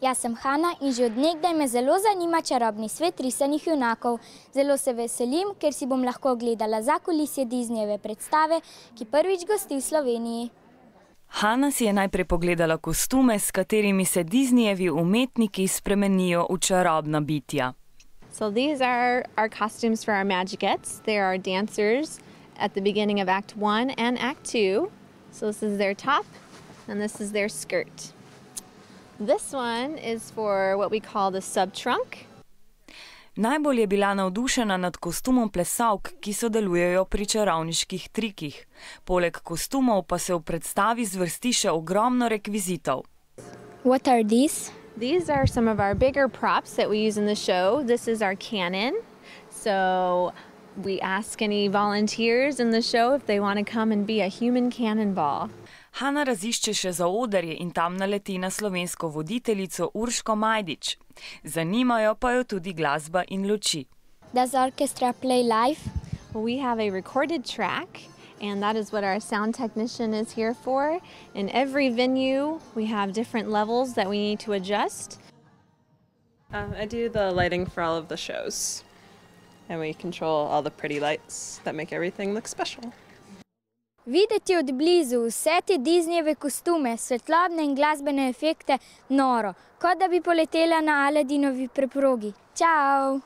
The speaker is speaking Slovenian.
Jaz sem Hana in že od nekdaj me zelo zanima čarobni svet risanih junakov. Zelo se veselim, ker si bom lahko ogledala zakulisje Disneyjeve predstave, ki prvič gosti v Sloveniji. Hana si je najprej pogledala kostume, s katerimi se Disneyjevi umetniki spremenijo v čarobna bitja. So these are our costumes for our Magigettes. They are dancers at the beginning of Act 1 and Act 2. So this is their top and this is their skirt. This one is for what we call the sub-trunk. Najbolj je bila navdušena nad kostumom plesalk, ki sodelujejo pri čarovniških trikih. Poleg kostumov pa se v predstavi zvrsti še ogromno rekvizitov. What are these? These are some of our bigger props that we use in the show. This is our cannon. So we ask any volunteers in the show if they want to come and be a human cannonball. Hana razišče še zaodrje in tam naleti na slovensko voditeljico Urško Majdič. Zanimajo pa jo tudi glasba in luči. Does orchestra play live? We have a recorded track, and that is what our sound technician is here for. In every venue, we have different levels that we need to adjust. I do the lighting for all of the shows, and we control all the pretty lights that make everything look special. Videti od blizu vse te Disneyjeve kostume, svetlobne in glasbene efekte, noro, kot da bi poletela na Aladinovi preprogi. Čau!